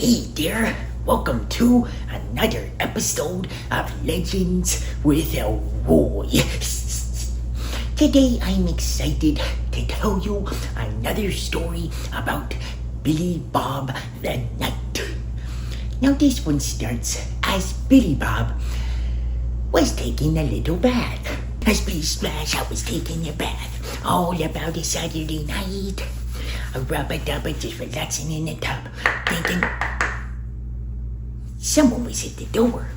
Hey there, welcome to another episode of Legends with Elroy. Today I'm excited to tell you another story about Billy Bob the Knight. Now this one starts as Billy Bob was taking a little bath. A splish splash, I was taking a bath. All about a Saturday night. A rubber-dubber just relaxing in the tub, thinking someone was at the door.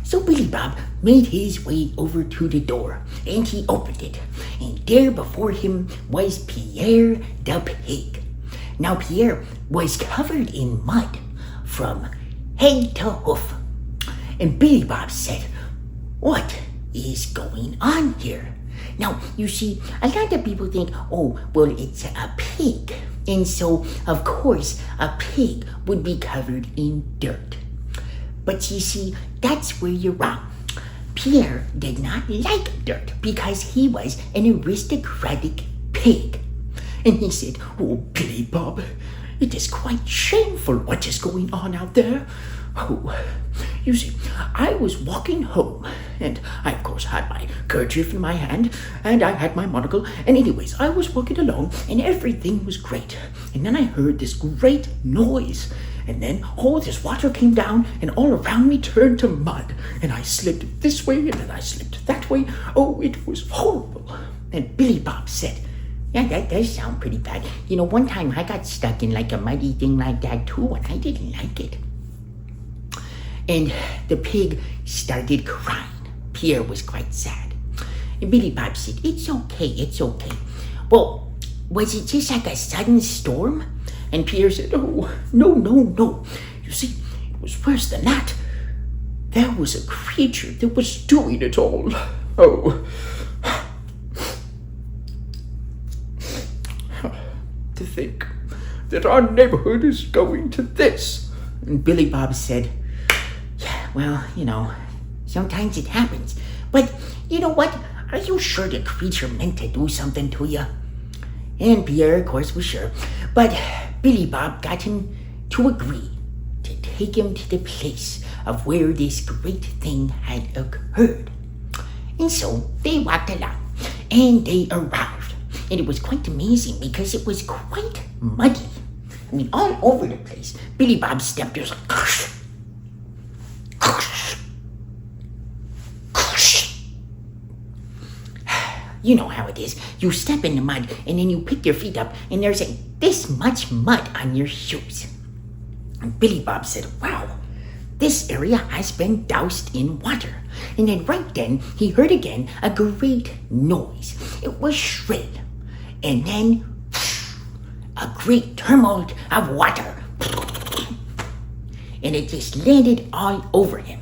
So Billy Bob made his way over to the door, and he opened it. And there before him was Pierre the pig. Now Pierre was covered in mud from head to hoof. And Billy Bob said, "What is going on here?" Now, you see, a lot of people think, oh, well, it's a pig. And so, of course, a pig would be covered in dirt. But you see, that's where you're wrong. Pierre did not like dirt because he was an aristocratic pig. And he said, "Oh, Billy Bob, it is quite shameful what is going on out there. Oh, you see, I was walking home, and I, of course, had my kerchief in my hand, and I had my monocle, and anyways, I was walking along, and everything was great. And then I heard this great noise, and then all this water came down, and all around me turned to mud, and I slipped this way, and then I slipped that way. Oh, it was horrible." And Billy Bob said, "Yeah, that does sound pretty bad. You know, one time I got stuck in like a muddy thing like that too, and I didn't like it." And the pig started crying. Pierre was quite sad. And Billy Bob said, it's okay. "Well, was it just like a sudden storm?" And Pierre said, "Oh, no. You see, it was worse than that. There was a creature that was doing it all. Oh, to think that our neighborhood is going to this." And Billy Bob said, "Well, you know, sometimes it happens. But you know what? Are you sure the creature meant to do something to you?" And Pierre, of course, was sure. But Billy Bob got him to agree to take him to the place of where this great thing had occurred. And so they walked along, and they arrived. And it was quite amazing because it was quite muddy. I mean, all over the place. Billy Bob stepped, there was like, you know how it is. You step in the mud, and then you pick your feet up, and there's this much mud on your shoes. And Billy Bob said, "Wow, this area has been doused in water." And then right then, he heard again a great noise. It was shrill. And then a great tumult of water. And it just landed all over him.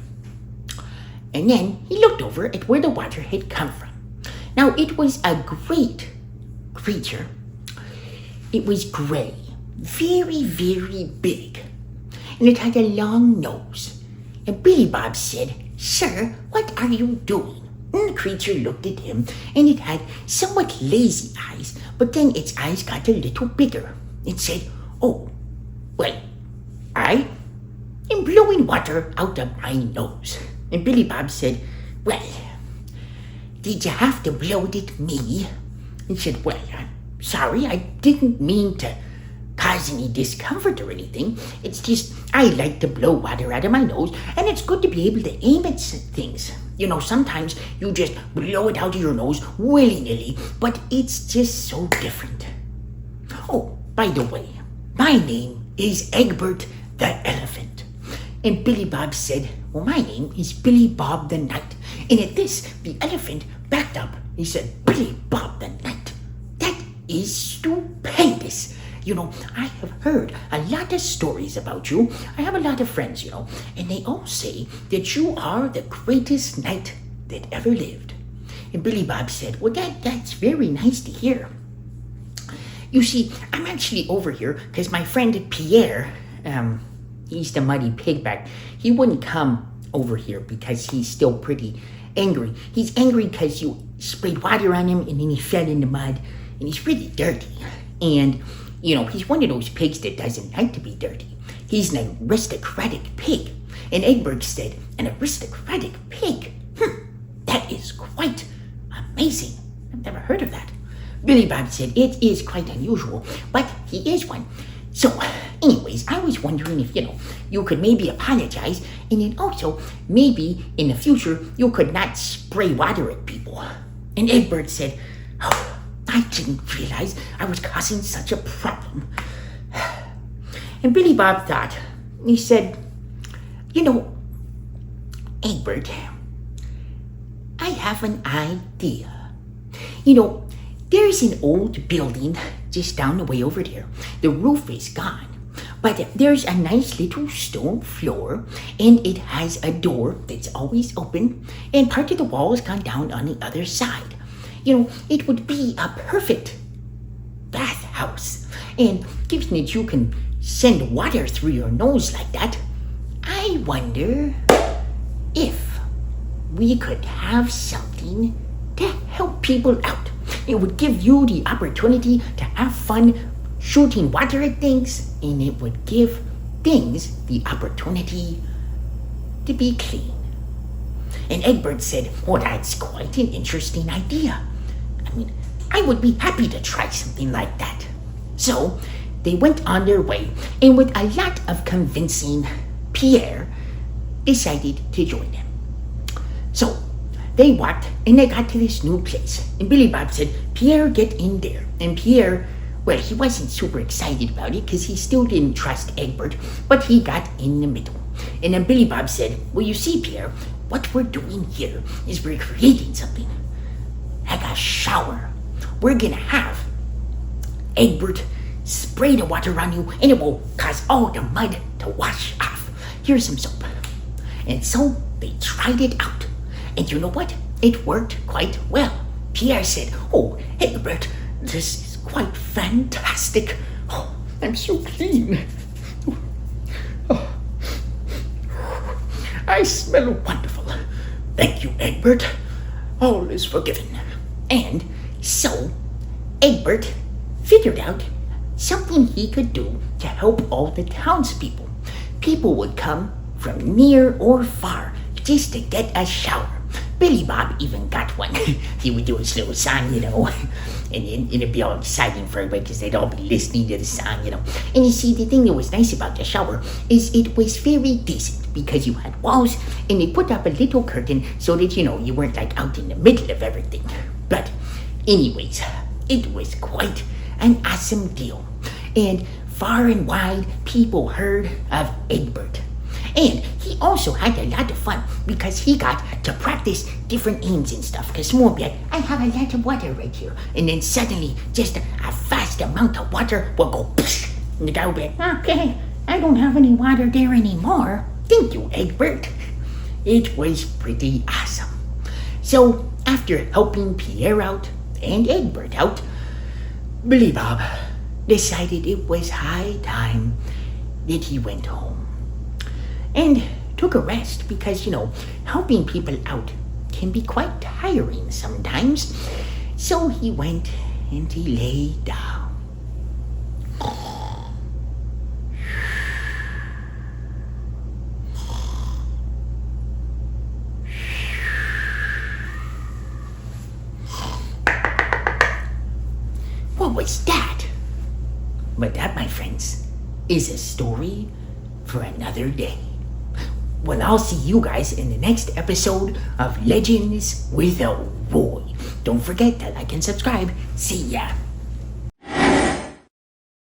And then he looked over at where the water had come from. Now, it was a great creature. It was gray, very, very big, and it had a long nose. And Billy Bob said, "Sir, what are you doing?" And the creature looked at him, and it had somewhat lazy eyes, but then its eyes got a little bigger. It said, "Oh, well, I am blowing water out of my nose." And Billy Bob said, "Well, did you have to blow it at me?" And said, "Well, I'm sorry, I didn't mean to cause any discomfort or anything. It's just I like to blow water out of my nose, and it's good to be able to aim at things. You know, sometimes you just blow it out of your nose willy-nilly, but it's just so different. Oh, by the way, my name is Egbert the Elephant." And Billy Bob said, "Well, my name is Billy Bob the Knight." And at this, the elephant backed up. He said, "Billy Bob the Knight, that is stupendous. You know, I have heard a lot of stories about you. I have a lot of friends, you know, and they all say that you are the greatest knight that ever lived." And Billy Bob said, "Well, that's very nice to hear. You see, I'm actually over here because my friend Pierre, he's the muddy pigback. He wouldn't come over here because he's still pretty angry. He's angry because you sprayed water on him, and then he fell in the mud, and he's really dirty. And He's one of those pigs that doesn't like to be dirty. He's an aristocratic pig. And Egbert said, an aristocratic pig? That is quite amazing. I've never heard of that. Billy Bob said, it is quite unusual, but he is one. So, anyways, I was wondering if, you could maybe apologize, and then also, maybe in the future, you could not spray water at people. And Egbert said, oh, I didn't realize I was causing such a problem. And Billy Bob thought, he said, Egbert, I have an idea. There's an old building just down the way over there. The roof is gone, but there's a nice little stone floor, and it has a door that's always open, and part of the wall has gone down on the other side. It would be a perfect bathhouse, and given that you can send water through your nose like that, I wonder if we could have something to help people out. It would give you the opportunity to have fun shooting water at things, and it would give things the opportunity to be clean. And Egbert said, well, that's quite an interesting idea. I would be happy to try something like that. So they went on their way, and with a lot of convincing, Pierre decided to join them. So they walked, and they got to this new place. And Billy Bob said, Pierre, get in there. And Pierre, well, he wasn't super excited about it because he still didn't trust Egbert, but he got in the middle. And then Billy Bob said, well, you see, Pierre, what we're doing here is we're creating something like a shower. We're going to have Egbert spray the water on you, and it will cause all the mud to wash off. Here's some soap. And so they tried it out. And you know what? It worked quite well. Pierre said, oh, Egbert, this is quite fantastic. Oh, I'm so clean. Oh. I smell wonderful. Thank you, Egbert. All is forgiven. And so Egbert figured out something he could do to help all the townspeople. People would come from near or far just to get a shower. Billy Bob even got one. He would do his little song, and it'd be all exciting for everybody because they'd all be listening to the song, And you see, the thing that was nice about the shower is it was very decent because you had walls, and they put up a little curtain so that, you weren't like out in the middle of everything. But anyways, it was quite an awesome deal. And far and wide, people heard of Egbert. And he also had a lot of fun because he got to practice different aims and stuff. Because someone would be like, I have a lot of water right here. And then suddenly, just a vast amount of water will go psh. And the guy would be like, okay, I don't have any water there anymore. Thank you, Egbert. It was pretty awesome. So, after helping Pierre out and Egbert out, Billy Bob decided it was high time that he went home. And took a rest because, helping people out can be quite tiring sometimes. So he went and he lay down. What was that? But that, my friends, is a story for another day. Well, I'll see you guys in the next episode of Legends with Elroy. Don't forget to like and subscribe. See ya.